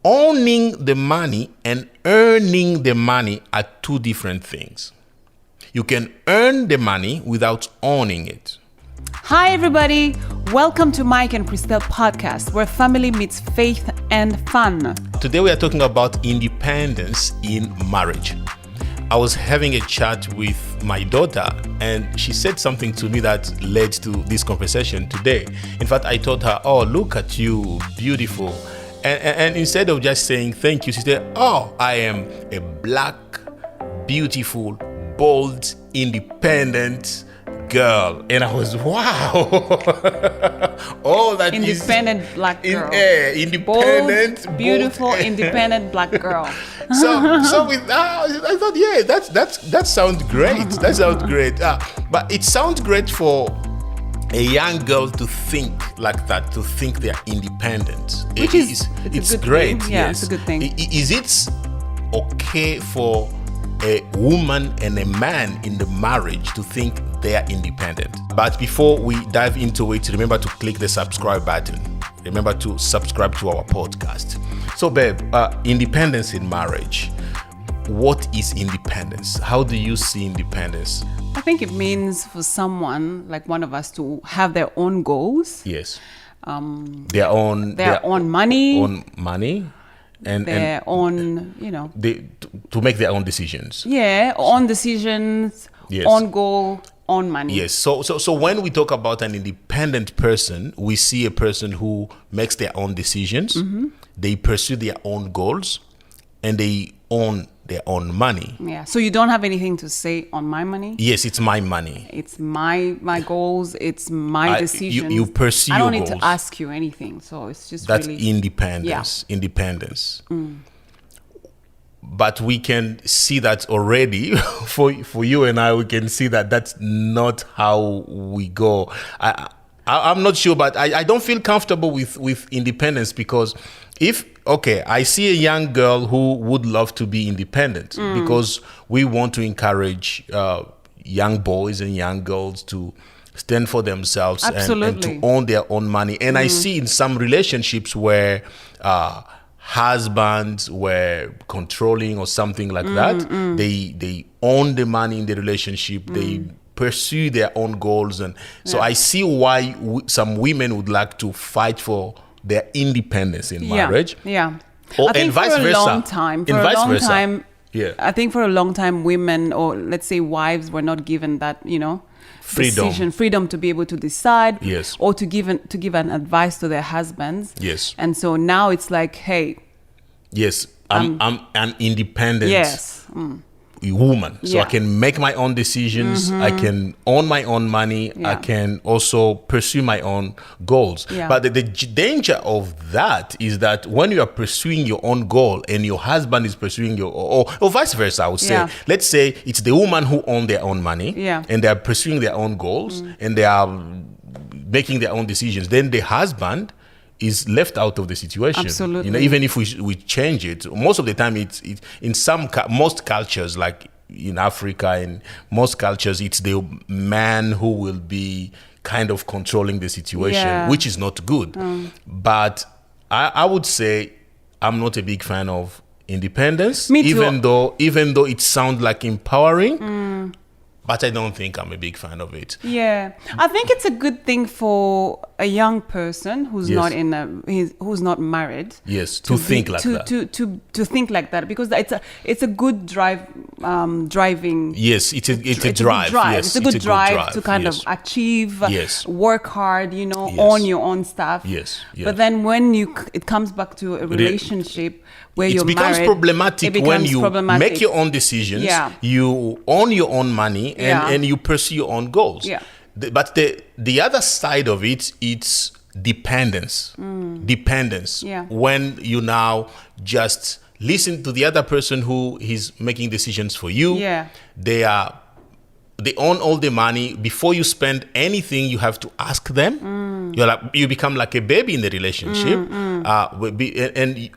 owning the money and earning the money are two different things. You can earn the money without owning it. Hi, everybody. Welcome to Mike and Christelle podcast, where family meets faith and fun. Today we are talking about independence in marriage. I was having a chat with my daughter and she said something to me that led to this conversation today. In fact, I told her, "Oh, look at you, beautiful." And instead of just saying thank you, she said, "Oh, I am a black, beautiful, bold, independent girl." And I was, wow. All that independent is black girl. Independent, bold, beautiful, bold. Independent black girl. So with I thought, yeah, that sounds great. That sounds great. But it sounds great for a young girl to think like that, to think they're independent. Which it's great. Thing. Yeah, yes. It's a good thing. Is it okay for a woman and a man in the marriage to think they are independent? But before we dive into it, remember to click the subscribe button. Remember to subscribe to our podcast. So, babe, independence in marriage. What is independence? How do you see independence? I think it means for someone like one of us to have their own goals. Yes. Their own money. Own money. And their own, to make their own decisions. Yeah, own decisions, yes. Own goal, own money. Yes. So when we talk about an independent person, we see a person who makes their own decisions, they pursue their own goals, and they own their own money. Yeah. So you don't have anything to say on my money? Yes, it's my money. It's my goals. It's my decisions. You pursue your goals. I don't need to ask you anything. So it's just that's really independence. Yeah. Independence. But we can see that already for you and I. We can see that that's not how we go. I'm not sure, but I don't feel comfortable with independence because I see a young girl who would love to be independent because we want to encourage young boys and young girls to stand for themselves and to own their own money. And I see in some relationships where husbands were controlling or something like that, they own the money in the relationship, they pursue their own goals. And so I see why some women would like to fight for their independence in marriage. Yeah. Or, I think and vice for a versa. long time, Yeah. I think for a long time, women, or let's say wives, were not given that, freedom to be able to decide, yes, or to give an advice to their husbands. Yes. And so now it's like, hey, yes, I'm an independent. Yes. Woman, so I can make my own decisions, I can own my own money, I can also pursue my own goals. But the danger of that is that when you are pursuing your own goal and your husband is pursuing or vice versa, I would say, let's say it's the woman who owns their own money and they are pursuing their own goals and they are making their own decisions, then the husband is left out of the situation. Absolutely. Even if we change it, most of the time it's in most cultures, like in Africa, in most cultures, it's the man who will be kind of controlling the situation, which is not good. But I would say I'm not a big fan of independence. Me too. Even though it sounds like empowering. But I don't think I'm a big fan of it. Yeah, I think it's a good thing for a young person who's who's not married. Yes, to think like that. To think like that, because it's a good driving. Yes, it's a drive. Yes, it's a good drive to kind of achieve. Yes. Work hard. Own your own stuff. Yes. But then when it comes back to a relationship where you're married, it becomes problematic when you make your own decisions. Yeah. You own your own money and you pursue your own goals. Yeah. But the other side of it, it's dependence. Dependence. Yeah. When you now just listen to the other person who is making decisions for you. Yeah. They own all the money. Before you spend anything, you have to ask them. You become like a baby in the relationship. And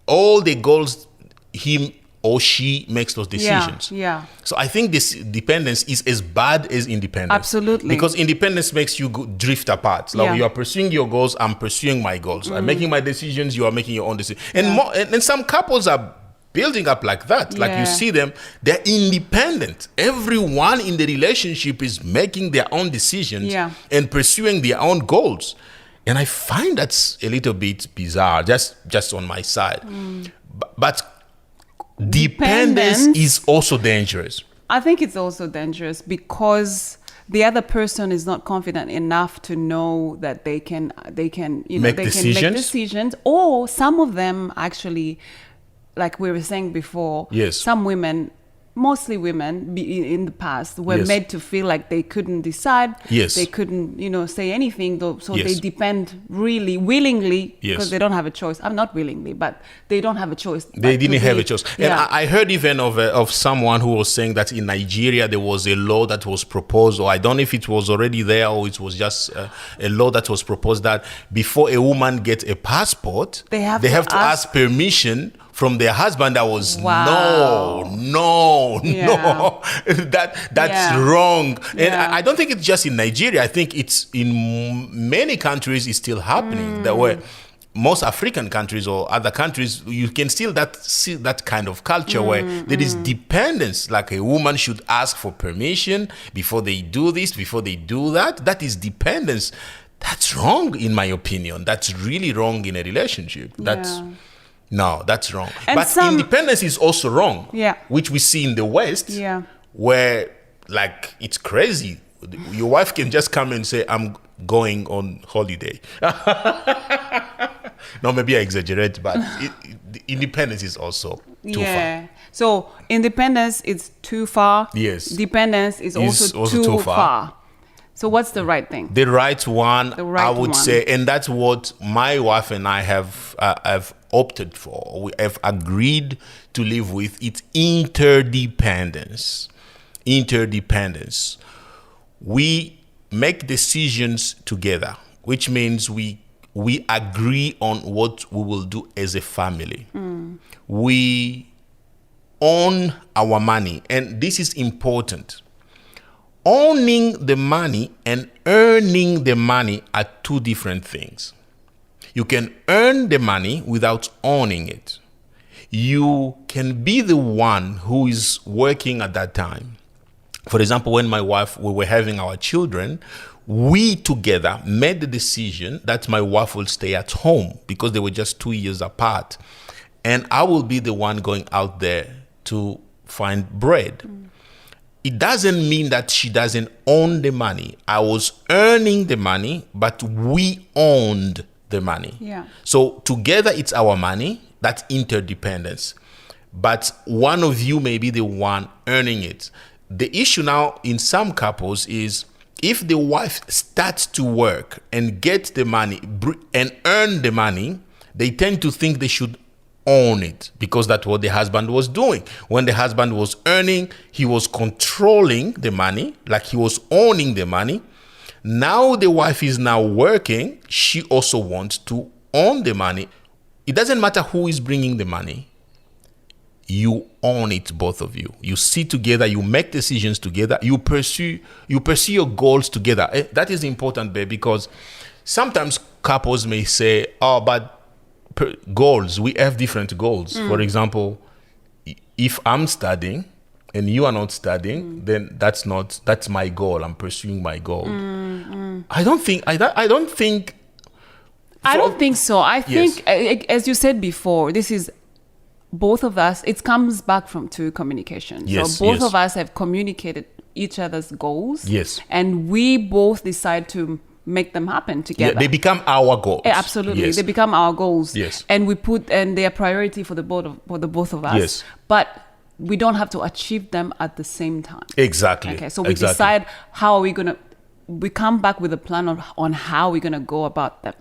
all the goals he or she makes those decisions. Yeah. So I think this dependence is as bad as independence. Absolutely. Because independence makes you drift apart. Like you are pursuing your goals, I'm pursuing my goals. I'm making my decisions, you are making your own decisions. And some couples are building up like that. Like you see them, they're independent. Everyone in the relationship is making their own decisions and pursuing their own goals. And I find that's a little bit bizarre, just on my side. But dependence is also dangerous. I think it's also dangerous because the other person is not confident enough to know that they can make decisions. Or some of them actually, like we were saying before, some women, mostly women in the past, were made to feel like they couldn't decide. They couldn't, say anything. So they depend really willingly because they don't have a choice. I'm not willingly, but they don't have a choice. They didn't have a choice. And I heard even of someone who was saying that in Nigeria there was a law that was proposed, or I don't know if it was already there or it was just a law that was proposed that before a woman gets a passport, they have to ask permission from their husband. That was no, that's wrong. And I don't think it's just in Nigeria. I think it's in many countries. It's still happening that way. Most African countries or other countries, you can still see that kind of culture where there is dependence. Like a woman should ask for permission before they do this, before they do that. That is dependence. That's wrong, in my opinion. That's really wrong in a relationship. No, that's wrong. And but independence is also wrong, which we see in the West, where, like, it's crazy. Your wife can just come and say, I'm going on holiday. No, maybe I exaggerate, but independence is also too far. So independence is too far. Yes. Dependence is also too far. So what's the right thing? The right one, I would say, and that's what my wife and I have opted for. We have agreed to live with. It's interdependence. Interdependence. We make decisions together, which means we agree on what we will do as a family. We own our money, and this is important. Owning the money and earning the money are two different things. You can earn the money without owning it. You can be the one who is working at that time. For example, when my wife, we were having our children, we together made the decision that my wife will stay at home because they were just 2 years apart. And I will be the one going out there to find bread. It doesn't mean that she doesn't own the money. I was earning the money, but we owned the money. So together it's our money. That's interdependence. But one of you may be the one earning it. The issue now in some couples is if the wife starts to work and get the money and earn the money, they tend to think they should own it because that's what the husband was doing. When the husband was earning, he was controlling the money, like he was owning the money. Now the wife is now working. She also wants to own the money. It doesn't matter who is bringing the money. You own it, both of you. You sit together, you make decisions together, you pursue your goals together. That is important, babe, because sometimes couples may say, oh, but goals, we have different goals. For example, if I'm studying and you are not studying, then that's my goal. I'm pursuing my goal. I don't think so. I think, as you said before, this is both of us. It comes back to communication. So both of us have communicated each other's goals. And we both decide to make them happen together. They become our goals. Absolutely. They become our goals. And they are priority for the both of us. But we don't have to achieve them at the same time. Exactly. Okay. So we decide how are we going to, we come back with a plan on how we're going to go about them.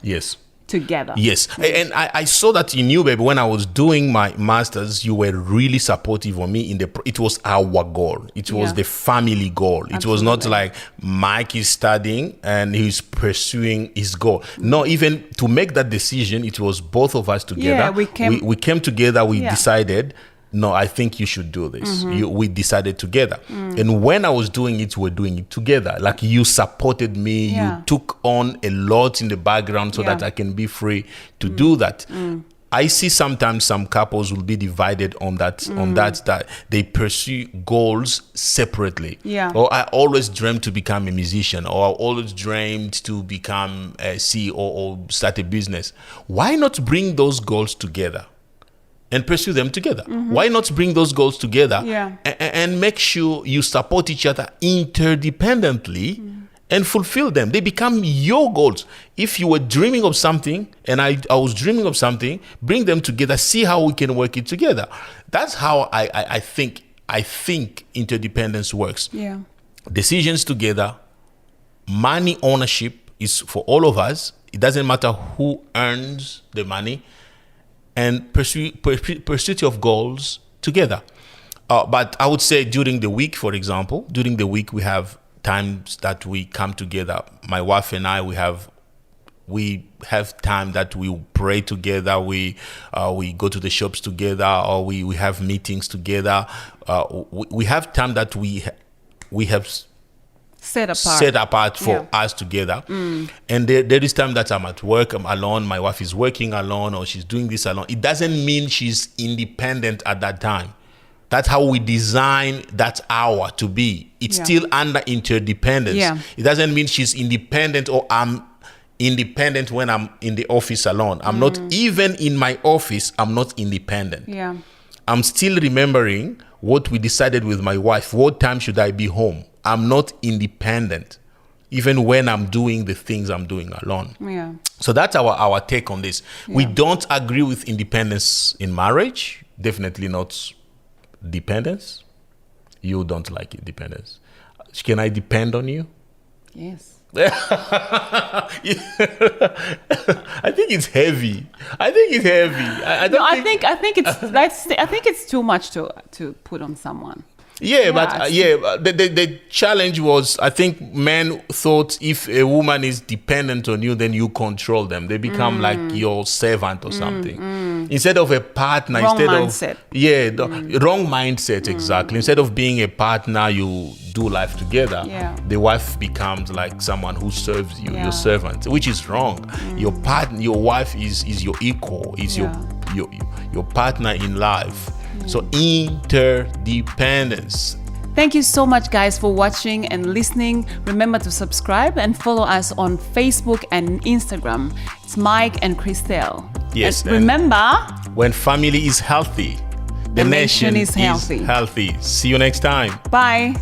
Together. And I saw that in you, baby. When I was doing my master's, you were really supportive of me. It was our goal. It was the family goal. It was not like Mike is studying and he's pursuing his goal. No, even to make that decision, it was both of us together. We came together. We decided no, I think you should do this. We decided together. And when I was doing it, we're doing it together. Like you supported me, you took on a lot in the background so that I can be free to do that. I see sometimes some couples will be divided on that they pursue goals separately. Or I always dreamed to become a musician, or I always dreamed to become a CEO or start a business. Why not bring those goals together and pursue them together? Why not bring those goals together and make sure you support each other interdependently and fulfill them? They become your goals. If you were dreaming of something and I was dreaming of something, bring them together, see how we can work it together. That's how I think interdependence works. Decisions together, money ownership is for all of us. It doesn't matter who earns the money, and pursuit of goals together. But I would say during the week, for example, we have times that we come together. My wife and I, we have time that we pray together. We go to the shops together, or we have meetings together. We have time that we have set apart for us together. And there is time that I'm at work, I'm alone, my wife is working alone, or she's doing this alone. It doesn't mean she's independent at that time. That's how we design that hour to be. It's still under interdependence. It doesn't mean she's independent or I'm independent when I'm in the office alone. I'm not, even in my office, I'm not independent. I'm still remembering what we decided with my wife. What time should I be home? I'm not independent, even when I'm doing the things I'm doing alone. So that's our take on this. We don't agree with independence in marriage. Definitely not dependence. You don't like independence. Can I depend on you? Yes. I think it's heavy. I think it's too much to put on someone. The challenge was, I think men thought if a woman is dependent on you, then you control them. They become like your servant or something. Instead of a partner, wrong mindset, exactly. Instead of being a partner, you do life together. The wife becomes like someone who serves you, your servant, which is wrong. Your wife is your equal, is your partner in life. So interdependence. Thank you so much, guys, for watching and listening. Remember to subscribe and follow us on Facebook and Instagram. It's Mike and Christelle. Yes. And remember, when family is healthy, the nation is healthy. See you next time. Bye.